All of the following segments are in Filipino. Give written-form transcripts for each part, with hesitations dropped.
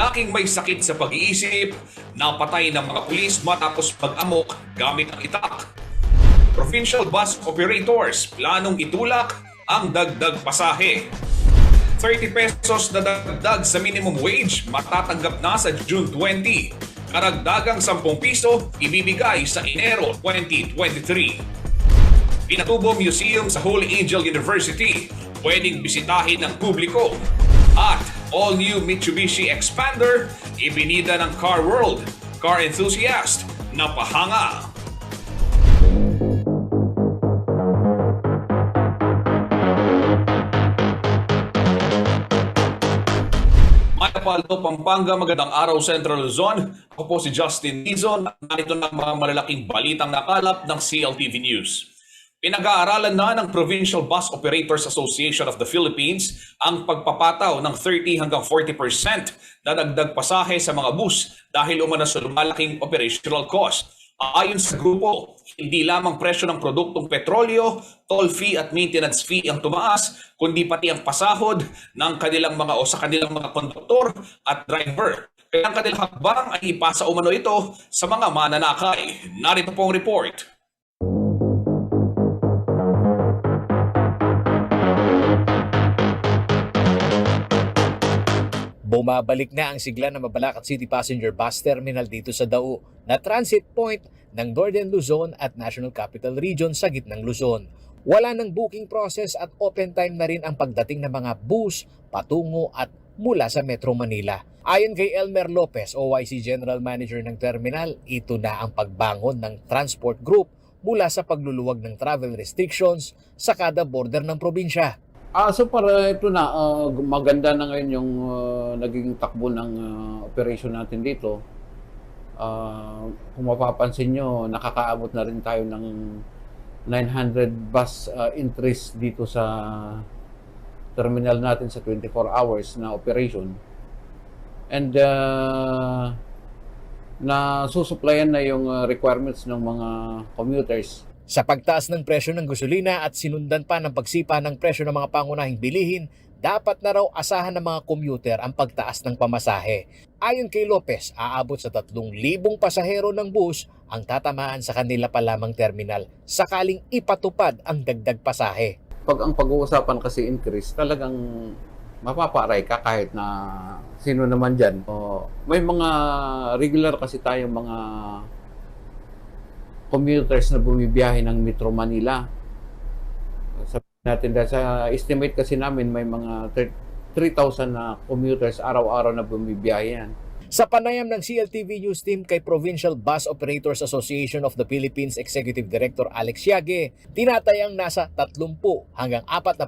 Lalaking may sakit sa pag-iisip, napatay ng mga pulis matapos pag-amok gamit ang itak. Provincial bus operators planong itulak ang dagdag pasahe. 30 pesos na dagdag sa minimum wage matatanggap na sa June 20. Karagdagang 10 piso ibibigay sa Enero 2023. Pinatubo Museum sa Holy Angel University, pwedeng bisitahin ng publiko. At all-new Mitsubishi Expander, ibinida ng Car World. Car enthusiast, napahanga. Manapalo, Pampanga, magandang araw Central Luzon. Ako po si Justin Dizon. Narito na ang mga malalaking balitang nakalap ng CLTV News. Pinag-aaralan na ng Provincial Bus Operators Association of the Philippines ang pagpapataw ng 30 hanggang 40% na dagdag pasahe sa mga bus dahil umano sa lumalaking operational cost. Ayon sa grupo, hindi lamang presyo ng produktong petrolyo, toll fee at maintenance fee ang tumaas, kundi pati ang pasahod ng kanilang mga o sa kanilang mga konduktor at driver. Kaya ang kanilang hakbang ay ipasa umano ito sa mga mananakay. Narito pong report. Bumabalik na ang sigla ng Mabalacat City Passenger Bus Terminal dito sa Dao na transit point ng Northern Luzon at National Capital Region sa gitnang Luzon. Wala ng booking process at open time na rin ang pagdating ng mga bus patungo at mula sa Metro Manila. Ayon kay Elmer Lopez, OYC General Manager ng terminal, ito na ang pagbangon ng transport group mula sa pagluluwag ng travel restrictions sa kada border ng probinsya. So para ito na, maganda na ngayon yung naging takbo ng operation natin dito. Kung mapapansin nyo, nakakaabot na rin tayo ng 900 bus entries dito sa terminal natin sa 24 hours na operation. And nasusuplayan na yung requirements ng mga commuters. Sa pagtaas ng presyo ng gasolina at sinundan pa ng pagsipa ng presyo ng mga pangunahing bilihin, dapat na raw asahan ng mga commuter ang pagtaas ng pamasahe. Ayon kay Lopez, aabot sa 3,000 pasahero ng bus ang tatamaan sa kanila pa lamang terminal sakaling ipatupad ang dagdag pasahe. Pag ang pag-uusapan kasi increase, talagang mapaparay ka kahit na sino naman dyan. May mga regular kasi tayong mga commuters na bumibiyahe ng Metro Manila. Sabihin natin dahil sa estimate kasi namin may mga 3,000 na commuters araw-araw na bumibiyahe yan. Sa panayam ng CLTV News Team kay Provincial Bus Operators Association of the Philippines Executive Director Alex Yage, tinatayang nasa 30 hanggang 40%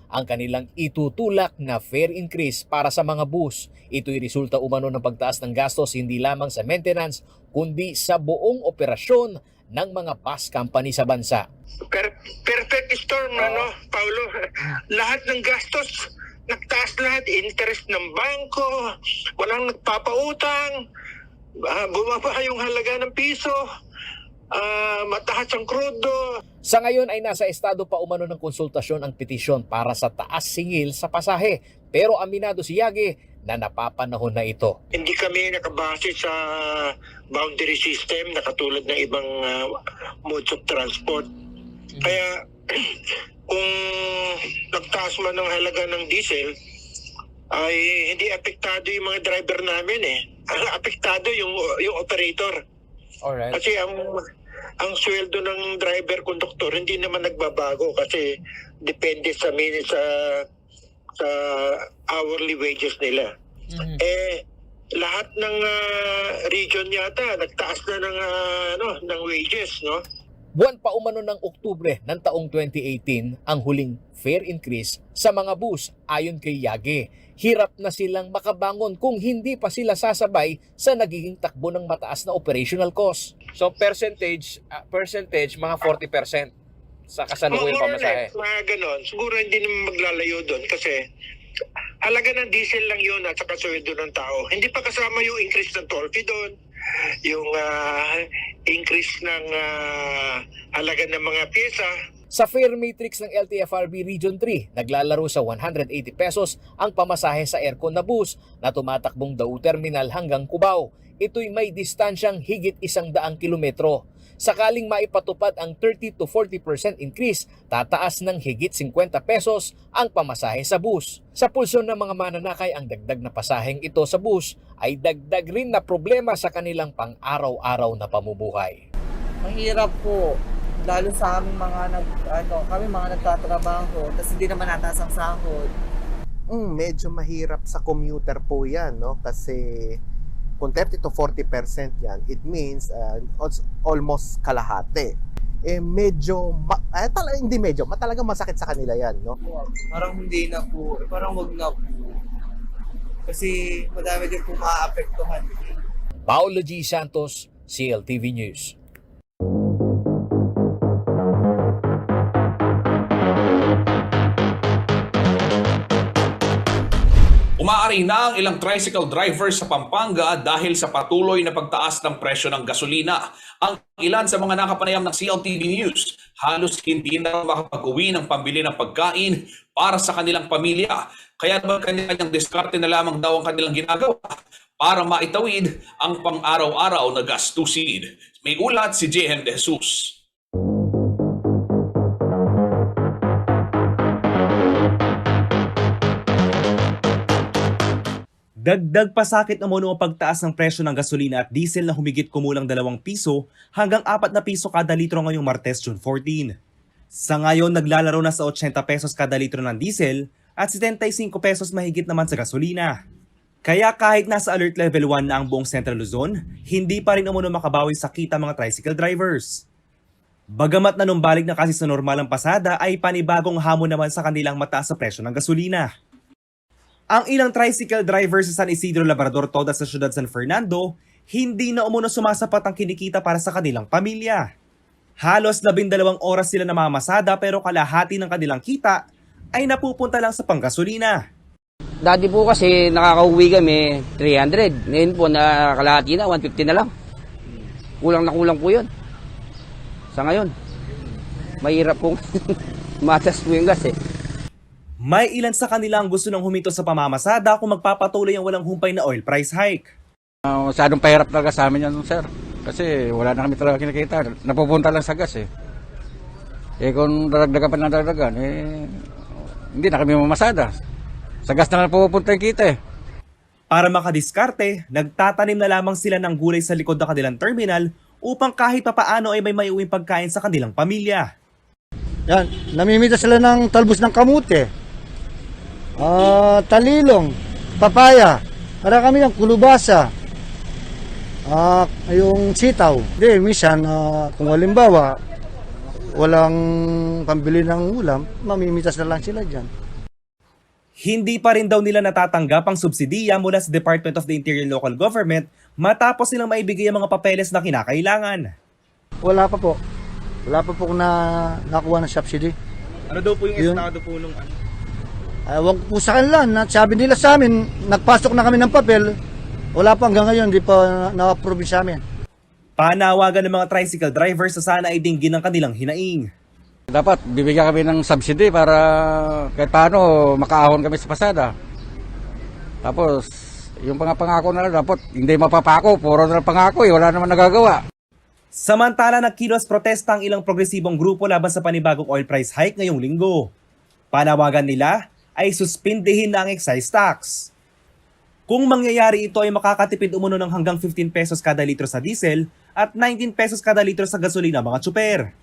ang kanilang itutulak na fare increase para sa mga bus. Ito'y resulta umano ng pagtaas ng gastos hindi lamang sa maintenance kundi sa buong operasyon ng mga bus company sa bansa. Perfect storm, Paulo. Lahat ng gastos nagtaas lahat, interest ng bangko, walang nagpapautang, bumaba yung halaga ng piso, mataas ang krudo. Sa ngayon ay nasa estado pa umano ng konsultasyon ang petisyon para sa taas singil sa pasahe. Pero aminado si Yage na napapanahon na ito. Hindi kami nakabase sa boundary system na katulad ng ibang modes of transport. Kaya kung nagtaas man ng halaga ng diesel, ay hindi apektado yung mga driver namin eh. Ang apektado yung operator. Alright. Kasi ang sweldo ng driver, conductor, hindi naman nagbabago kasi depende sa sa hourly wages nila. Lahat ng region yata nagtaas na ng wages, no? Buwan pa umano ng Oktubre ng taong 2018 ang huling fare increase sa mga bus ayon kay Yage. Hirap na silang makabangon kung hindi pa sila sasabay sa nagiging takbo ng mataas na operational cost. So percentage mga 40% sa kasalukuyang pamasahe. Mga ganon. Siguro hindi naman maglalayo doon kasi halaga ng diesel lang yun at saka sweldo ng tao. Hindi pa kasama yung increase ng toll fee doon. yung increase ng halaga ng mga pyesa. Sa fare matrix ng LTFRB Region 3, naglalaro sa 180 pesos ang pamasahe sa aircon na bus na tumatakbong Dao Terminal hanggang Cubao. Ito'y may distansyang higit 100 kilometro. Sakaling maipatupad ang 30 to 40% increase, tataas ng higit 50 pesos ang pamasahe sa bus. Sa pulso ng mga mananakay, ang dagdag na pasaheng ito sa bus ay dagdag rin na problema sa kanilang pang-araw-araw na pamumuhay. Mahirap po. Lalo sa aming kami mga nagtatrabaho, tapos hindi naman nataas ang sahod. Medyo mahirap sa commuter po yan, no? Kasi kung 30 to 40% yan, it means almost kalahati. Talagang masakit sa kanila yan, no? Parang hindi na po, parang wag na po. Kasi madami din po maaapektuhan. Paolo G. Santos, CLTV News. Umaari na ang ilang tricycle drivers sa Pampanga dahil sa patuloy na pagtaas ng presyo ng gasolina. Ang ilan sa mga nakapanayam ng CLTV News, halos hindi na makapag-uwi ng pambili ng pagkain para sa kanilang pamilya. Kaya naman kanilang diskarte na lamang daw ang kanilang ginagawa para maitawid ang pang-araw-araw na gastusin. May ulat si JM De Jesus. Dagdag pasakit naman ang pagtaas ng presyo ng gasolina at diesel na humigit kumulang 2 piso hanggang 4 na piso kada litro ngayong Martes, June 14. Sa ngayon, naglalaro na sa 80 pesos kada litro ng diesel at 75 pesos mahigit naman sa gasolina. Kaya kahit nasa alert level 1 na ang buong Central Luzon, hindi pa rin umuno makabawi sa kita mga tricycle drivers. Bagamat nanumbalik na kasi sa normal ang pasada ay panibagong hamon naman sa kanilang mataas sa presyo ng gasolina. Ang ilang tricycle drivers sa San Isidro Labrador Todas sa siyudad San Fernando, hindi na umuno sumasapat ang kinikita para sa kanilang pamilya. Halos 12 oras sila namamasada pero kalahati ng kanilang kita ay napupunta lang sa panggasolina. Dati po kasi nakakauwi kami 300. Ngayon po kalahati na, 150 na lang. Kulang na kulang po yun. Sa ngayon, mahirap pong matas po yung gas eh. May ilan sa kanila ang gusto ng huminto sa pamamasada kung magpapatuloy ang walang humpay na oil price hike. Masyadong pahirap talaga sa amin yan, sir. Kasi wala na kami talaga kinikita. Napupunta lang sa gas eh. Kung daragdagan pa ng daragdagan, hindi na kami mamasada. Sa gas na napupunta yung kita eh. Para makadiskarte, nagtatanim na lamang sila ng gulay sa likod ng kanilang terminal upang kahit papaano ay may maiuwing pagkain sa kanilang pamilya. Yan, namimita sila ng talbos ng kamute, talilong, papaya, para kami ng kulubasa, yung sitaw. Hindi, minsan, kung halimbawa, walang pambili ng ulam, mamimitas na lang sila dyan. Hindi pa rin daw nila natatanggap ang subsidiya mula sa Department of the Interior Local Government matapos nilang maibigay ang mga papeles na kinakailangan. Wala pa po. Wala pa po nakuha ng subsidy. Ano daw po yung estado po nung ano? Huwag po sa kanila. Sabi nila sa amin, nagpasok na kami ng papel. Wala pa hanggang ngayon, hindi pa na-approve sa amin. Panawagan ng mga tricycle drivers sa sana ay dinggin ang kanilang hinaing. Dapat bibigyan kami ng subsidy para kahit paano makaahon kami sa pasada. Tapos, yung pangako na lang, dapat hindi mapapako. Puro na pangako wala naman nagagawa. Samantala, nagkilos protesta ang ilang progresibong grupo laban sa panibagong oil price hike ngayong linggo. Panawagan nila ay suspindihin na ang excise tax. Kung mangyayari ito ay makakatipid umuno ng hanggang 15 pesos kada litro sa diesel at 19 pesos kada litro sa gasolina mga tsuper.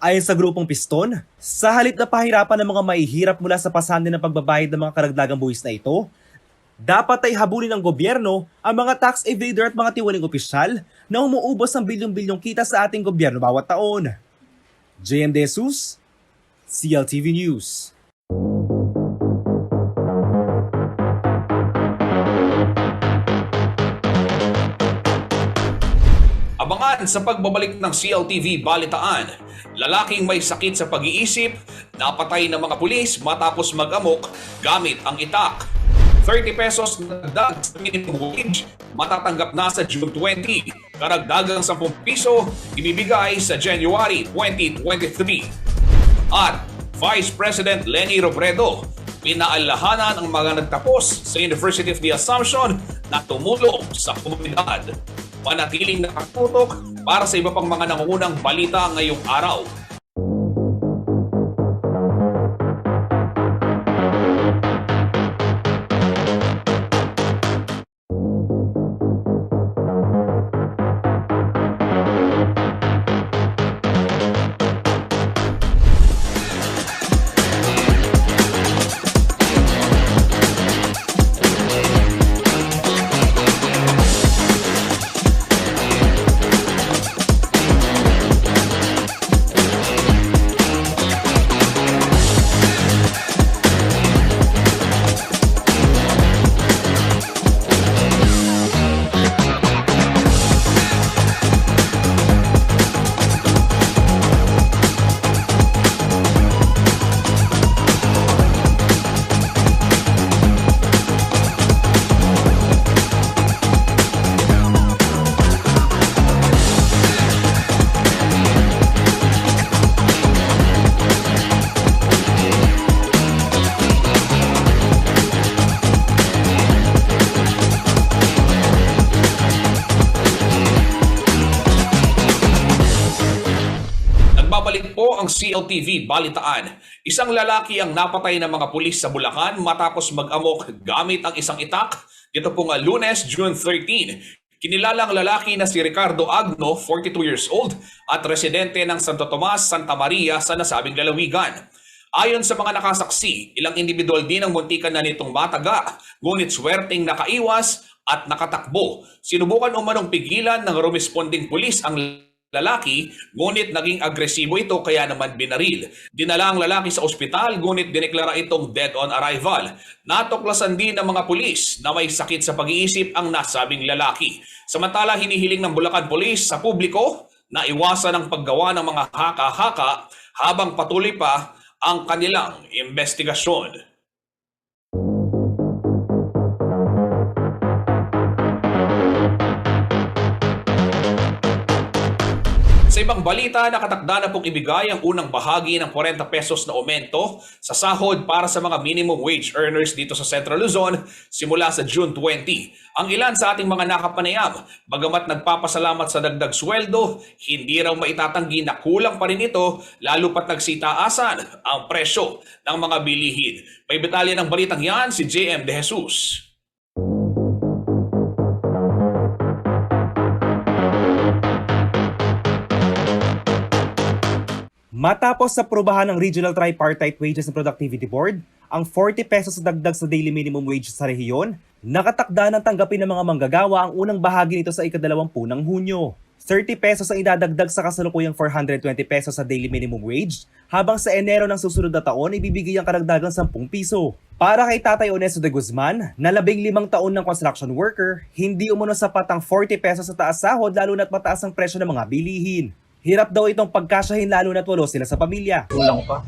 Ayon sa grupong Piston, sa halip na pahirapan ng mga mahihirap mula sa pasanin ng pagbabayad ng mga karagdagang buwis na ito, dapat ay habulin ng gobyerno ang mga tax evader at mga tiwaling opisyal na umuubos ng bilyong-bilyong kita sa ating gobyerno bawat taon. JM De Jesus, CLTV News. Abangan sa pagbabalik ng CLTV Balitaan, lalaking may sakit sa pag-iisip, napatay ng mga pulis matapos mag-amok gamit ang itak. 30 pesos na dagdag sa minimum wage matatanggap na sa June 20. Karagdagang 10 piso ibibigay sa January 2023. At Vice President Leni Robredo, pinaalahanan ang mga nagtapos sa University of the Assumption na tumulong sa komunidad. Panatiling nakatutok para sa iba pang mga nangungunang balita ngayong araw. Nagbabalik po ang CLTV Balitaan. Isang lalaki ang napatay ng mga pulis sa Bulacan matapos mag-amok gamit ang isang itak. Ito pong Lunes, June 13. Kinilala ang lalaki na si Ricardo Agno, 42 years old, at residente ng Santo Tomas, Santa Maria sa nasabing lalawigan. Ayon sa mga nakasaksi, ilang individual din ang muntikan na nitong mataga, ngunit swerteng nakaiwas at nakatakbo. Sinubukan umanong pigilan ng responding pulis ang lalaki, ngunit naging agresibo ito kaya naman binaril. Dinala ang lalaki sa ospital, ngunit dineklara itong dead on arrival. Natuklasan din ng mga pulis na may sakit sa pag-iisip ang nasabing lalaki. Samantala, hinihiling ng Bulacan Police sa publiko na iwasan ang paggawa ng mga haka-haka habang patuloy pa ang kanilang investigasyon. Sa ibang balita, nakatakda na pong ibigay ang unang bahagi ng 40 pesos na aumento sa sahod para sa mga minimum wage earners dito sa Central Luzon simula sa June 20. Ang ilan sa ating mga nakapanayam, bagamat nagpapasalamat sa dagdag sweldo, hindi raw maitatanggi na kulang pa rin ito lalo pat nagsitaasan ang presyo ng mga bilihin. May detalye ng balitang yan si JM De Jesus. Matapos sa prubahan ng Regional Tripartite Wages and Productivity Board, ang 40 pesos sa dagdag sa daily minimum wage sa rehiyon, nakatakda ng tanggapin ng mga manggagawa ang unang bahagi nito sa ika-20 ng Hunyo. 30 pesos ang idadagdag sa kasalukuyang 420 pesos sa daily minimum wage, habang sa Enero ng susunod na taon ibibigay ang karagdagang 10 piso. Para kay Tatay Onesto de Guzman, na 15 taon ng construction worker, hindi umano sapat ang 40 pesos sa taas sahod lalo na't mataas ang presyo ng mga bilihin. Hirap daw itong pagkasyahin lalo na't walo sila sa pamilya. Kulang pa.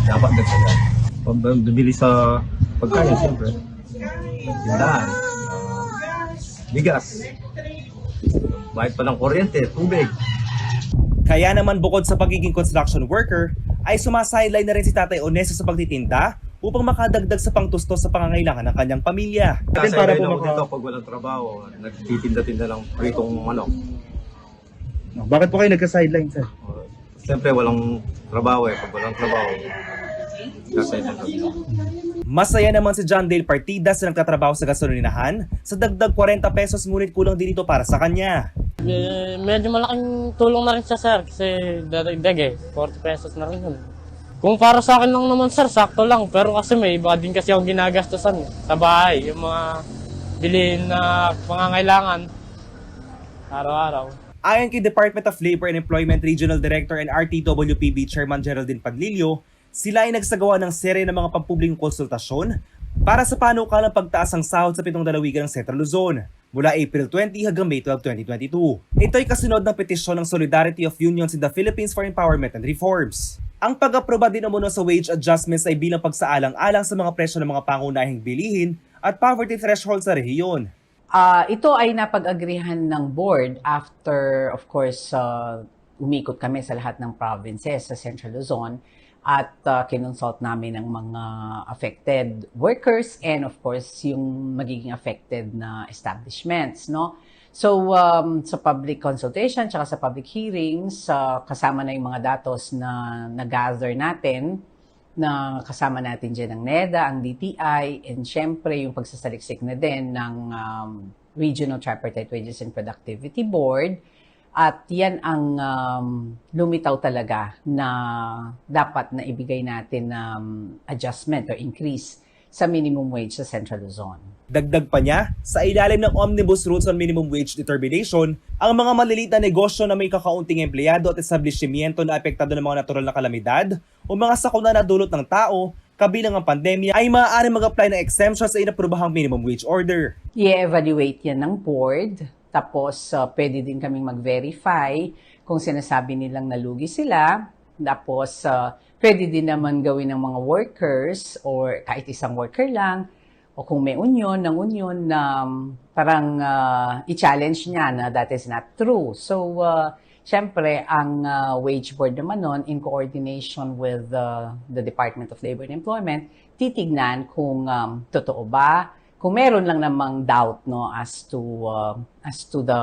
Dapat dagdagan. Bibili sa pagkain, siyempre. Tindahan. Bigas. Bayad pa ng kuryente, tubig. Kaya naman bukod sa pagiging construction worker, ay sumasideline na rin si Tatay Onesto sa pagtitinda upang makadagdag sa pangtustos sa pangangailangan ng kanyang pamilya. Para po dito pag walang trabaho, nagtitinda-tinda lang pritong manok. Bakit po kayo nagka-sideline, sir? Siyempre walang trabaho eh. Pag walang trabaho, nagka-sideline kami. Masaya naman si John Dale Partidas na nagtatrabaho sa gasolinahan sa dagdag 40 pesos ngunit kulang din ito para sa kanya. Medyo malaking tulong na rin siya, sir, kasi dadagdag 40 pesos na rin yun. Kung para sa akin lang naman, sir, sakto lang. Pero kasi may iba din kasi akong ginagastosan sa bahay. Yung mga bilhin na pangangailangan araw-araw. Ayon kay Department of Labor and Employment Regional Director and RTWPB Chairman Geraldine Padlillo, sila ay nagsagawa ng serye ng mga pampublikong konsultasyon para sa panukalang pagtaas ng sahod sa 7 lalawigan ng Central Luzon mula April 20 hanggang May 12, 2022. Ito ay kasunod ng petisyon ng Solidarity of Unions in the Philippines for Empowerment and Reforms. Ang pag-aproba din umano sa wage adjustments ay bilang pagsaalang-alang sa mga presyo ng mga pangunahing bilihin at poverty threshold sa rehiyon. Ito ay napag-agrihan ng board after, of course, umikot kami sa lahat ng provinces sa Central Luzon at kinonsult namin ang mga affected workers and of course yung magiging affected na establishments, no? So, sa public consultation tsaka sa public hearings, kasama na yung mga datos na nag-gather natin, na kasama natin dyan ang NEDA, ang DTI, and syempre yung pagsasaliksik na din ng Regional Tripartite Wages and Productivity Board. At yan ang lumitaw talaga na dapat na ibigay natin adjustment or increase sa minimum wage sa Central Luzon. Dagdag pa niya, sa ilalim ng Omnibus Rules on Minimum Wage Determination, ang mga maliliit na negosyo na may kakaunting empleyado at establishmento na apektado ng mga natural na kalamidad o mga sakuna na dulot ng tao, kabilang ang pandemya, ay maaari mag-apply ng exemption sa inaprobahang minimum wage order. I-evaluate yan ng board, tapos pwede din kaming mag-verify kung sinasabi nilang nalugi sila, tapos pwede din naman gawin ng mga workers or kahit isang worker lang, o kung may union, ng union na parang i-challenge niya na that is not true. So, syempre, ang wage board naman nun, in coordination with the Department of Labor and Employment, titignan kung totoo ba, kung meron lang namang doubt no, as to the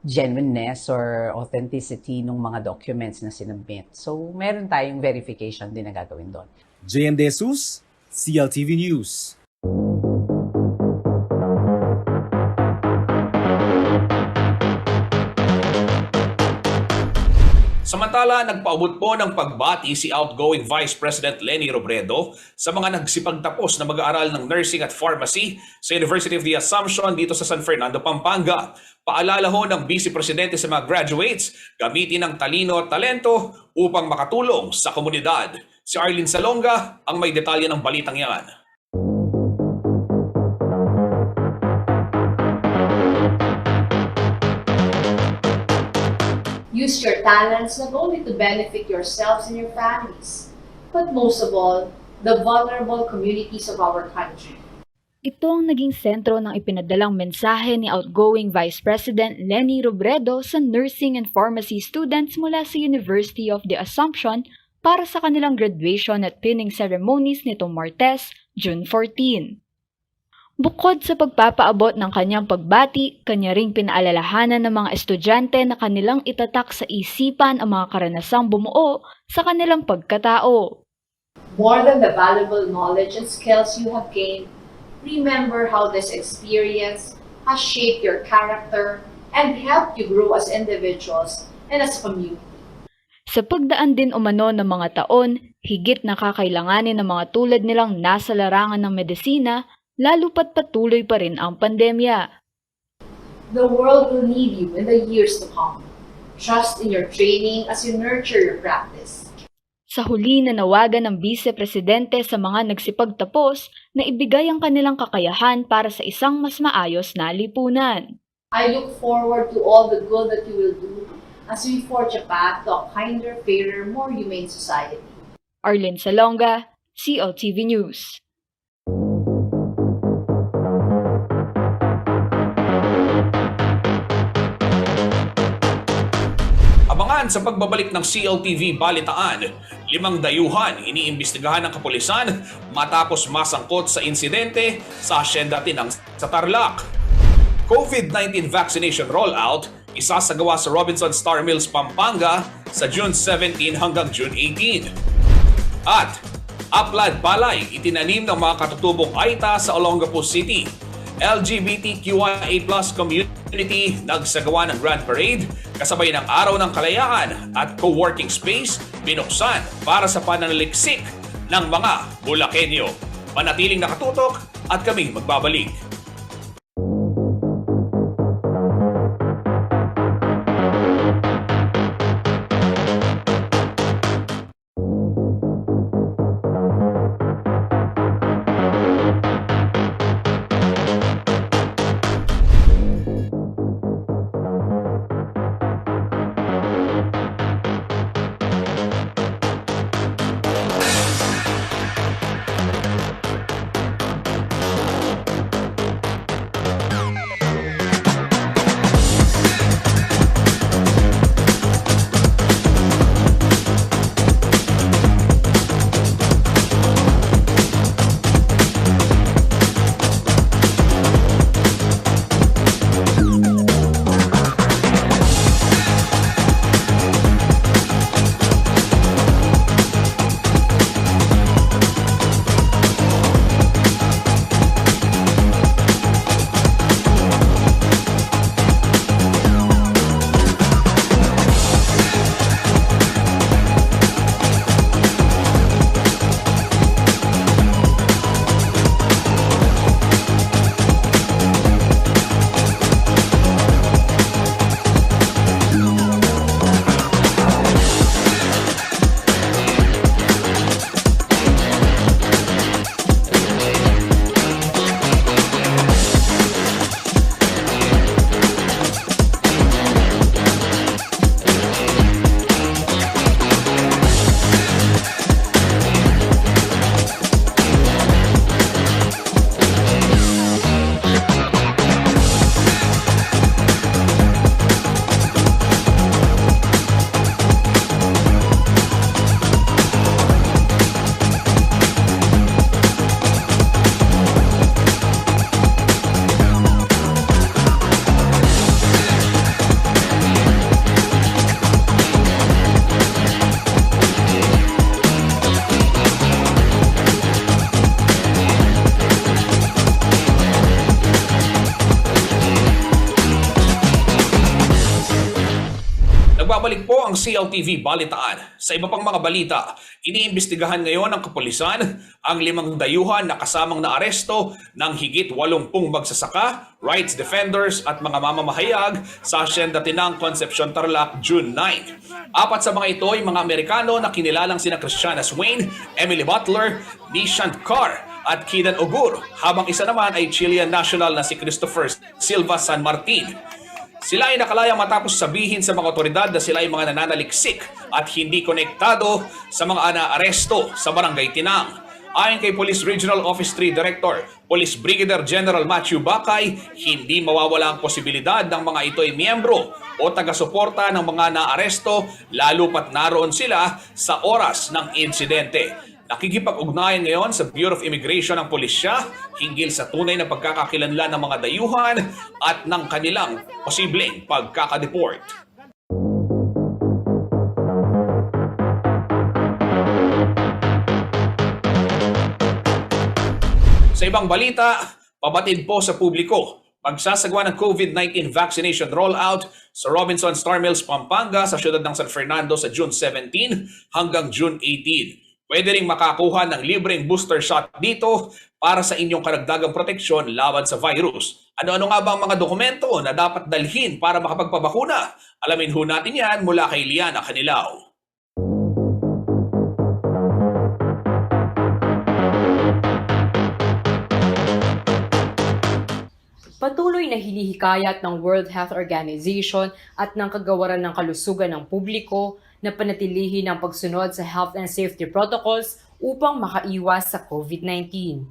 genuineness or authenticity ng mga documents na sinubmit. So, meron tayong verification din na gagawin doon. JM De Jesus, CLTV News. Samantala, nagpaabot po ng pagbati si outgoing Vice President Leni Robredo sa mga nagsipagtapos na mag-aaral ng nursing at pharmacy sa University of the Assumption dito sa San Fernando, Pampanga. Paalala ho ng Vice Presidente sa mga graduates, gamitin ang talino at talento upang makatulong sa komunidad. Si Arlene Salonga ang may detalye ng balitang yan. Use your talents not only to benefit yourselves and your families, but most of all, the vulnerable communities of our country. Ito ang naging sentro ng ipinadalang mensahe ni outgoing Vice President Leni Robredo sa nursing and pharmacy students mula sa University of the Assumption para sa kanilang graduation at pinning ceremonies nitong Martes, June 14. Bukod sa pagpapaabot ng kanyang pagbati, kanya ring pinaalalahanan ng mga estudyante na kanilang itatak sa isipan ang mga karanasang bumuo sa kanilang pagkatao. More than the valuable knowledge and skills you have gained, remember how this experience has shaped your character and helped you grow as individuals and as a community. Sa pagdaan din umano ng mga taon, higit na kakailanganin ng mga tulad nilang nasa larangan ng medisina, lalo pat patuloy pa rin ang pandemya. The world will need you in the years to come. Trust in your training as you nurture your practice. Sa huli nanawagan ng Vice Presidente sa mga nagsipagtapos na ibigay ang kanilang kakayahan para sa isang mas maayos na lipunan. I look forward to all the good that you will do as we forge a path to a kinder, fairer, more humane society. Arlene Salonga, CLTV News. Abangan sa pagbabalik ng CLTV Balitaan, 5 dayuhan iniimbestigahan ng kapulisan matapos masangkot sa insidente sa asyenda Tinang sa Tarlac. COVID-19 vaccination rollout isasagawa sa Robinson Star Mills, Pampanga sa June 17 hanggang June 18. At Aplad Palay itinanim ng mga katutubong Aita sa Olongapo City. LGBTQIA+ community nagsagawa ng Grand Parade kasabay ng Araw ng Kalayaan at co-working space binuksan para sa pananaliksik ng mga Bulakenyo. Manatiling nakatutok at kaming magbabalik. Nagbabalik po ang CLTV Balitaan. Sa iba pang mga balita, iniimbestigahan ngayon ng kapulisan ang 5 dayuhan na kasamang naaresto ng higit 80 magsasaka, rights defenders at mga mamamahayag sa Hacienda Tinang, Concepcion, Tarlac, June 9. 4 sa mga ito ay mga Amerikano na kinilalang sina Christiana Swain, Emily Butler, Nishant Carr at Kidan Ogur, habang isa naman ay Chilean national na si Christopher Silva San Martin. Sila ay nakalayang matapos sabihin sa mga otoridad na sila ay mga nananaliksik at hindi konektado sa mga naaresto sa Barangay Tinang. Ayon kay Police Regional Office 3 Director, Police Brigadier General Matthew Bakay, hindi mawawala ang posibilidad ng mga ito ay miyembro o taga-suporta ng mga naaresto lalo pat naroon sila sa oras ng insidente. Nakikipag-ugnayan ngayon sa Bureau of Immigration ng pulisya hinggil sa tunay na pagkakakilanlan ng mga dayuhan at ng kanilang posibleng pagkakadeport. Sa ibang balita, pabatid po sa publiko, magsasagawa ng COVID-19 vaccination rollout sa Robinson Star Mills, Pampanga sa siyudad ng San Fernando sa June 17 hanggang June 18. Pwede ring makakuha ng libreng booster shot dito para sa inyong karagdagang proteksyon laban sa virus. Ano-ano nga ba ang mga dokumento na dapat dalhin para makapagpabakuna? Alamin ho natin yan mula kay Liana Canilao. Patuloy na hinihikayat ng World Health Organization at ng Kagawaran ng Kalusugan ng Publiko na panatilihin ang pagsunod sa health and safety protocols upang makaiwas sa COVID-19.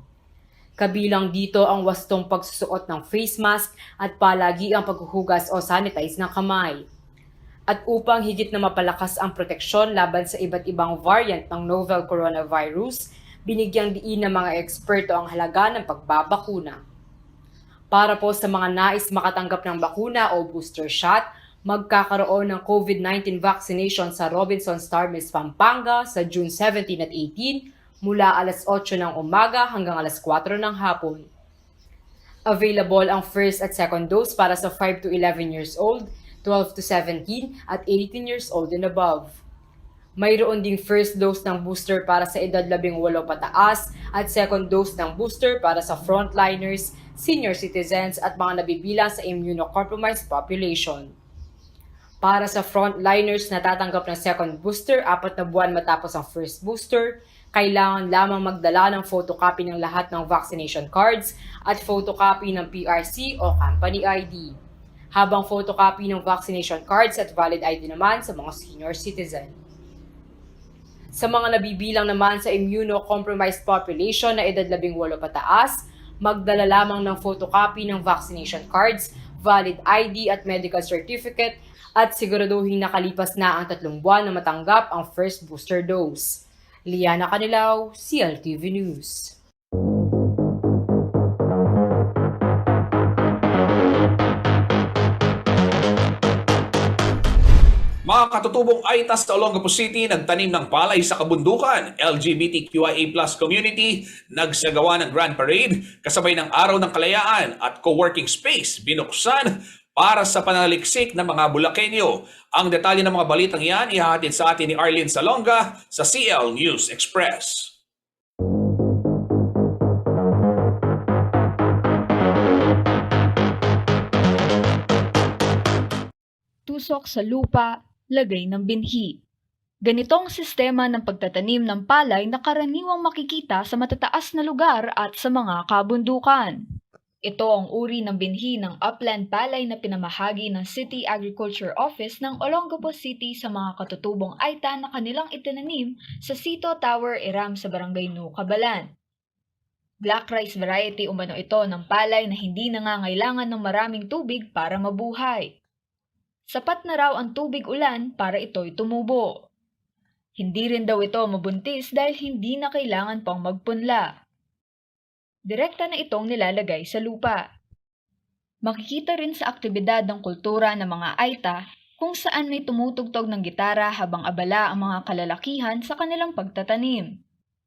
Kabilang dito ang wastong pagsusuot ng face mask at palagi ang paghuhugas o sanitize ng kamay. At upang higit na mapalakas ang proteksyon laban sa iba't ibang variant ng novel coronavirus, binigyang diin ng mga eksperto ang halaga ng pagbabakuna. Para po sa mga nais makatanggap ng bakuna o booster shot, magkakaroon ng COVID-19 vaccination sa Robinson Star Mills, Pampanga sa June 17 at 18 mula alas 8 ng umaga hanggang alas 4 ng hapon. Available ang first at second dose para sa 5 to 11 years old, 12 to 17 at 18 years old and above. Mayroon ding first dose ng booster para sa edad 18 pataas at second dose ng booster para sa frontliners, senior citizens at mga nabibilang sa immunocompromised population. Para sa frontliners na tatanggap ng second booster 4 na buwan matapos ang first booster, kailangan lamang magdala ng photocopy ng lahat ng vaccination cards at photocopy ng PRC o company ID. Habang photocopy ng vaccination cards at valid ID naman sa mga senior citizen. Sa mga nabibilang naman sa immunocompromised population na edad 18 pataas, magdala lamang ng photocopy ng vaccination cards, valid ID at medical certificate at siguraduhin nakalipas na ang 3 buwan na matanggap ang first booster dose. Liana Canilao, CLTV News. Mga katutubong Aitas sa Olongapo City nagtanim ng palay sa kabundukan. LGBTQIA+ community nagsagawa ng Grand Parade kasabay ng Araw ng Kalayaan at co-working space binuksan para sa panaliksik ng mga Bulakenyo. Ang detalye ng mga balitang yan ihahatid sa atin ni Arlene Salonga sa CL News Express. Tusok sa lupa, lagay ng binhi. Ganitong sistema ng pagtatanim ng palay na karaniwang makikita sa matataas na lugar at sa mga kabundukan. Ito ang uri ng binhi ng upland palay na pinamahagi ng City Agriculture Office ng Olongapo City sa mga katutubong Aita na kanilang itinanim sa Sito Tower Iram sa Barangay Nucabalan. Black rice variety umano ito ng palay na hindi nangangailangan ng maraming tubig para mabuhay. Sapat na raw ang tubig ulan para ito'y tumubo. Hindi rin daw ito mabuntis dahil hindi na kailangan pang magpunla. Direkta na itong nilalagay sa lupa. Makikita rin sa aktibidad ng kultura ng mga Aita kung saan may tumutugtog ng gitara habang abala ang mga kalalakihan sa kanilang pagtatanim.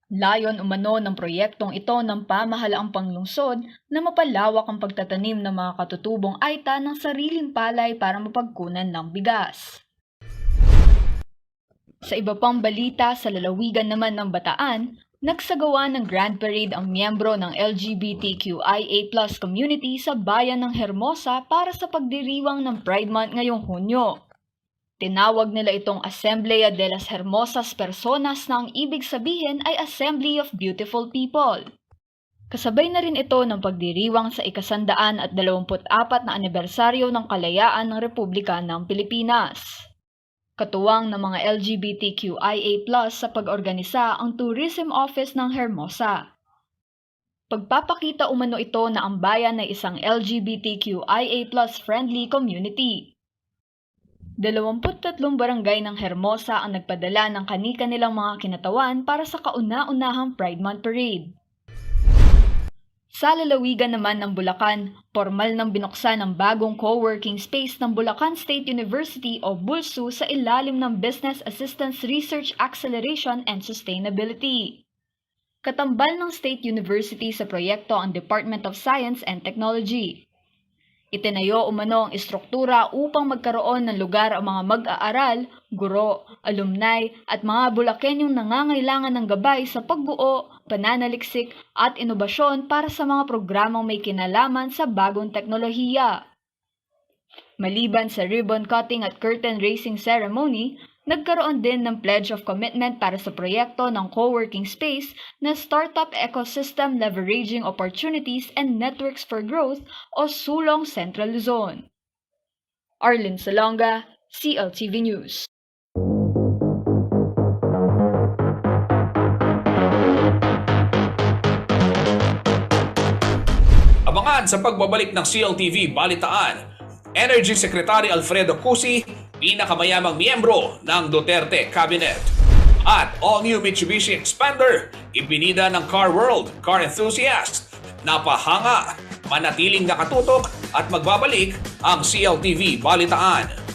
Layon umano ng proyektong ito ng pamahalaang panglungsod na mapalawak ang pagtatanim ng mga katutubong Aita ng sariling palay para mapagkunan ng bigas. Sa iba pang balita sa lalawigan naman ng Bataan, nagsagawa ng Grand Parade ang miyembro ng LGBTQIA+ community sa bayan ng Hermosa para sa pagdiriwang ng Pride Month ngayong Hunyo. Tinawag nila itong Asamblea de las Hermosas Personas na ang ibig sabihin ay Assembly of Beautiful People. Kasabay na rin ito ng pagdiriwang sa 124 na anibersaryo ng kalayaan ng Republika ng Pilipinas. Katuwang ng mga LGBTQIA+ sa pag-organisa ang Tourism Office ng Hermosa. Pagpapakita umano ito na ang bayan ay isang LGBTQIA+ friendly community. 23 barangay ng Hermosa ang nagpadala ng kani-kanilang mga kinatawan para sa kauna-unahang Pride Month Parade. Sa lalawigan naman ng Bulacan, formal nang binuksan ang bagong co-working space ng Bulacan State University o BULSU sa ilalim ng Business Assistance Research Acceleration and Sustainability. Katambal ng State University sa proyekto ang Department of Science and Technology. Itinayo umano ang istruktura upang magkaroon ng lugar ang mga mag-aaral, guro, alumni at mga Bulakenyong nangangailangan ng gabay sa pagbuo, pananaliksik at inobasyon para sa mga programang may kinalaman sa bagong teknolohiya. Maliban sa ribbon cutting at curtain raising ceremony, nagkaroon din ng pledge of commitment para sa proyekto ng co-working space na Startup Ecosystem Leveraging Opportunities and Networks for Growth o Sulong Central Luzon. Arlene Salonga, CLTV News. Abangan sa pagbabalik ng CLTV Balitaan, Energy Secretary Alfredo Cusi, pinakamayamang miyembro ng Duterte Cabinet. At all-new Mitsubishi Expander, ibinida ng Car World, car enthusiast. Napahanga, manatiling nakatutok at magbabalik ang CLTV Balitaan.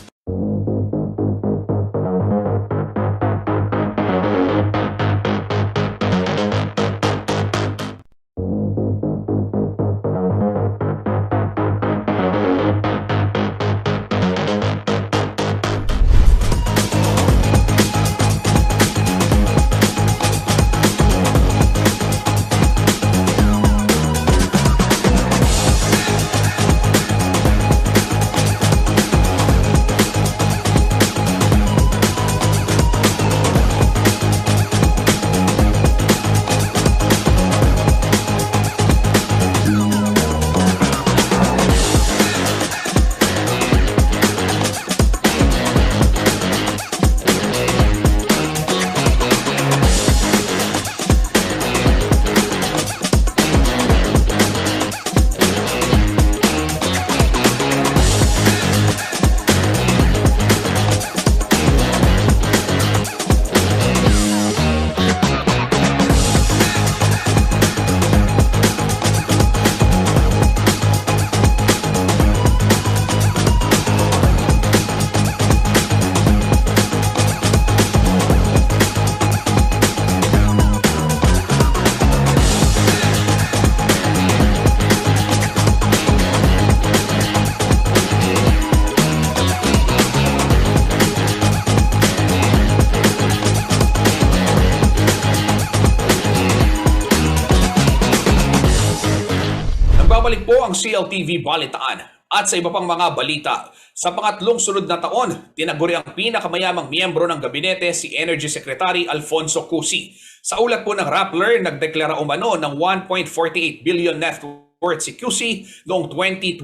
Nagbabalik po ang CLTV Balitaan at sa iba pang mga balita. Sa pangatlong sunod na taon, tinaguri ang pinakamayamang miyembro ng gabinete si Energy Secretary Alfonso Cusi. Sa ulat po ng Rappler, nagdeklara umano ng 1.48 billion net worth si Cusi noong 2021.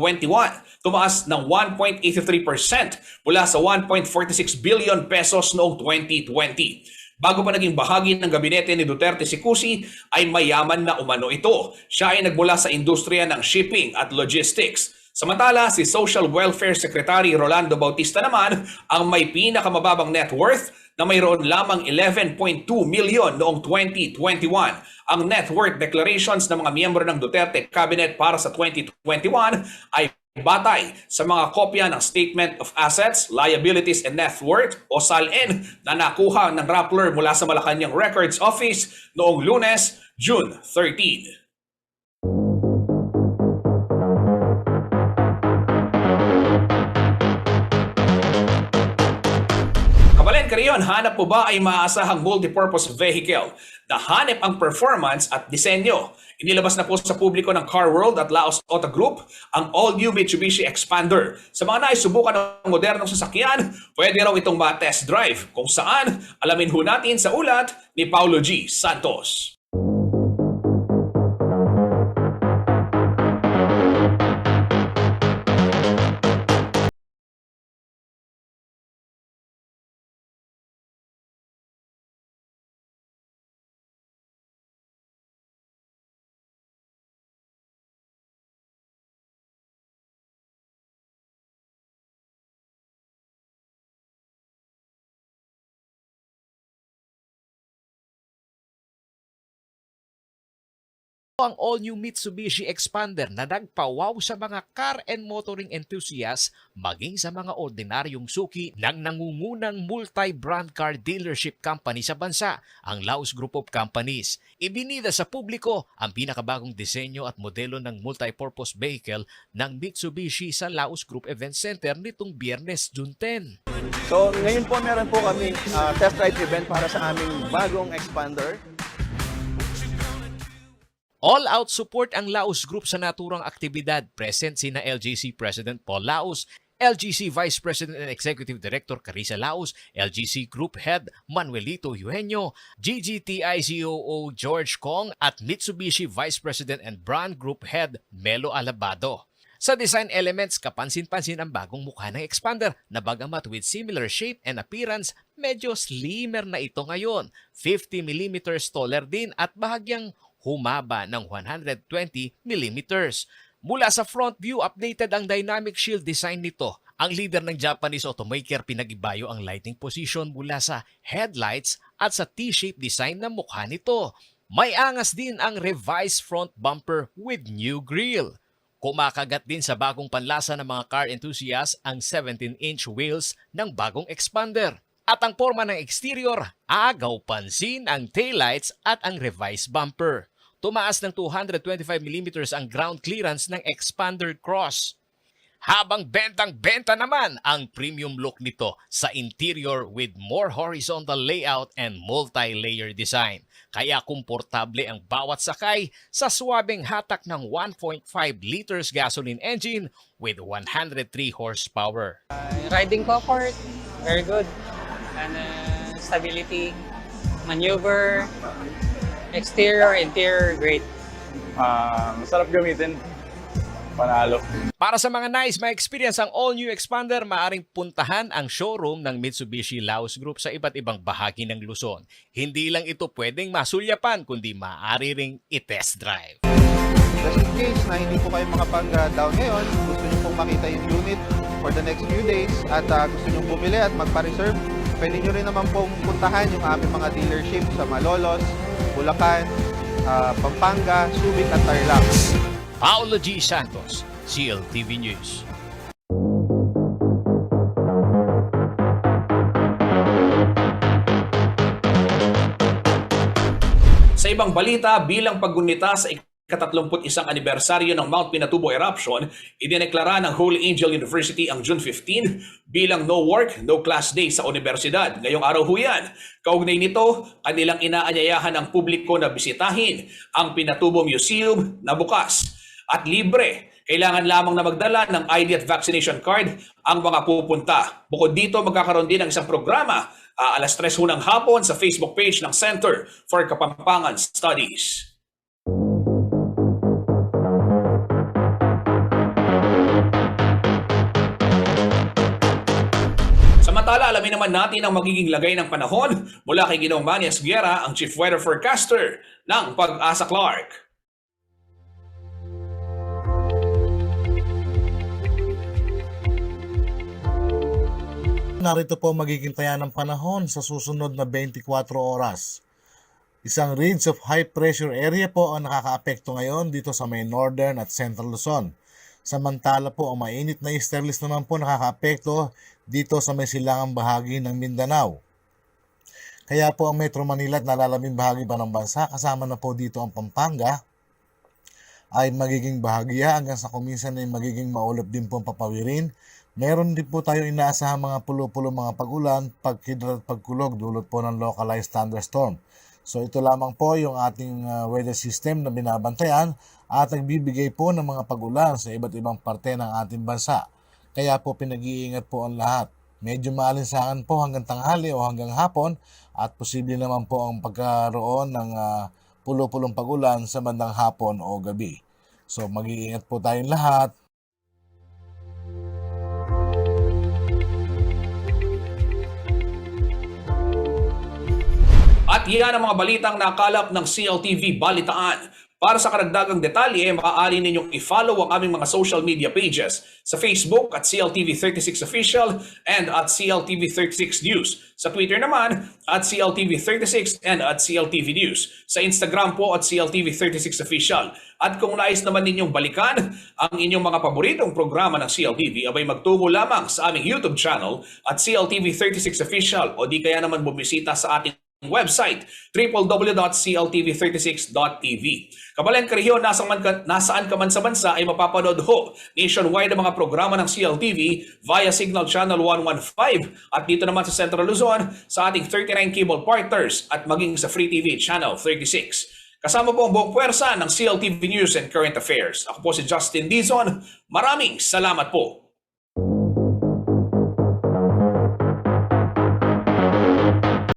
Tumaas ng 1.83% mula sa 1.46 billion pesos noong 2020. Bago pa naging bahagi ng gabinete ni Duterte si Cusi, ay mayaman na umano ito. Siya ay nagmula sa industriya ng shipping at logistics. Samantala, si Social Welfare Secretary Rolando Bautista naman ang may pinakamababang net worth na mayroon lamang 11.2 million noong 2021. Ang net worth declarations ng mga miyembro ng Duterte Cabinet para sa 2021 ay batay sa mga kopya ng Statement of Assets, Liabilities and Net Worth o SALN na nakuha ng Rappler mula sa Malacanang Records Office noong Lunes, June 13. Kariyon, hanap po ba ay maaasahang multipurpose vehicle na hanep ang performance at disenyo? Inilabas na po sa publiko ng Car World at Laos Auto Group ang all-new Mitsubishi Expander. Sa mga naisubukan ng modernong sasakyan, pwede raw itong ma-test drive. Kung saan, alamin ho natin sa ulat ni Paulo G. Santos. Ang all-new Mitsubishi Expander na nagpawaw sa mga car and motoring enthusiasts maging sa mga ordinaryong suki ng nangungunang multi-brand car dealership company sa bansa, ang Laos Group of Companies. Ibinida sa publiko ang pinakabagong disenyo at modelo ng multi-purpose vehicle ng Mitsubishi sa Laos Group Event Center nitong Biyernes, June 10. So ngayon po meron po kami test drive event para sa aming bagong Expander. All-out support ang Laos Group sa naturang aktibidad. Present sina LGC President Paul Laos, LGC Vice President and Executive Director Carissa Laos, LGC Group Head Manuelito Eugenio, GGTI COO George Kong at Mitsubishi Vice President and Brand Group Head Melo Alabado. Sa design elements, kapansin-pansin ang bagong mukha ng Expander na bagamat with similar shape and appearance, medyo slimmer na ito ngayon. 50mm taller din at bahagyang humaba ng 120mm. Mula sa front view, updated ang dynamic shield design nito. Ang leader ng Japanese automaker pinag-ibayo ang lighting position mula sa headlights at sa T-shape design ng mukha nito. May angas din ang revised front bumper with new grille. Kumakagat din sa bagong panlasa ng mga car enthusiasts ang 17-inch wheels ng bagong Expander. At ang forma ng exterior, agaw pansin ang taillights at ang revised bumper. Tumaas ng 225mm ang ground clearance ng Expander Cross. Habang bentang-benta naman ang premium look nito sa interior with more horizontal layout and multi-layer design. Kaya komportable ang bawat sakay sa swabing hatak ng 1.5 liters gasoline engine with 103 horsepower. Riding comfort, very good. And stability, maneuver, exterior, interior, great. Masarap gamitin. Panalo. Para sa mga nais ma-experience ang all-new Expander, maaring puntahan ang showroom ng Mitsubishi Laos Group sa iba't ibang bahagi ng Luzon. Hindi lang ito pwedeng masulyapan, kundi maaari ring i-test drive. Just in case na hindi po kayo makapag-down ngayon, gusto nyo pong makita yung unit for the next few days at gusto nyo bumili at magpa-reserve, pwede nyo rin naman pong puntahan yung aming mga dealership sa Malolos, Bulacan, Pampanga, Subic at Tarlac. Paulo G. Santos, CLTV News. Sa ibang balita, bilang paggunita sa ika-31 anibersaryo ng Mount Pinatubo eruption, idineklara ng Holy Angel University ang June 15 bilang no work, no class day sa universidad. Ngayong araw ho yan. Kaugnay nito, kanilang inaanyayahan ang publiko na bisitahin ang Pinatubo Museum na bukas at libre. Kailangan lamang na magdala ng ID at vaccination card ang mga pupunta. Bukod dito, magkakaroon din ng isang programa alas 3 ho ng hapon sa Facebook page ng Center for Kapampangan Studies. Samantala, alamin naman natin ang magiging lagay ng panahon mula kay Ginoong Manny Esguerra, ang Chief Weather Forecaster ng Pag-asa Clark. Narito po magiging taya ng panahon sa susunod na 24 oras. Isang range of high pressure area po ang nakakaapekto ngayon dito sa may northern at central Luzon. Samantala po ang mainit na easterlies naman po nakakaapekto dito sa may silangang bahagi ng Mindanao. Kaya po ang Metro Manila at nalalaming bahagi pa ng bansa, kasama na po dito ang Pampanga, ay magiging bahagya hanggang sa kuminsan ay magiging maulap din po ang papawirin. Meron din po tayong inaasahan mga pulo-pulo mga pag-ulan, pagkidlat at pagkulog dulot po ng localized thunderstorm. So ito lamang po yung ating weather system na binabantayan at nagbibigay po ng mga pag-ulan sa iba't ibang parte ng ating bansa. Kaya po pinag-iingat po ang lahat. Medyo maalinsangan po hanggang tanghali o hanggang hapon at posible naman po ang pagkaroon ng pulo-pulong pag-ulan sa bandang hapon o gabi. So mag-iingat po tayong lahat. At yan ang mga balitang nakalap ng CLTV Balitaan. Para sa karagdagang detalye, maaari ninyong i-follow ang aming mga social media pages sa Facebook at CLTV36 Official and at CLTV36 News. Sa Twitter naman at CLTV36 and at CLTV News. Sa Instagram po at CLTV36 Official. At kung nais naman ninyong balikan ang inyong mga paboritong programa ng CLTV, abay magtungo lamang sa aming YouTube channel at CLTV36 Official o di kaya naman bumisita sa ating website www.cltv36.tv. Kabalang Karehiyon, nasaan ka man sa bansa ay mapapanood ho nationwide ang mga programa ng CLTV via Signal Channel 115 at dito naman sa Central Luzon sa ating 39 cable partners at maging sa Free TV Channel 36. Kasama po ang buong puwersa ng CLTV News and Current Affairs. Ako po si Justin Dizon. Maraming salamat po.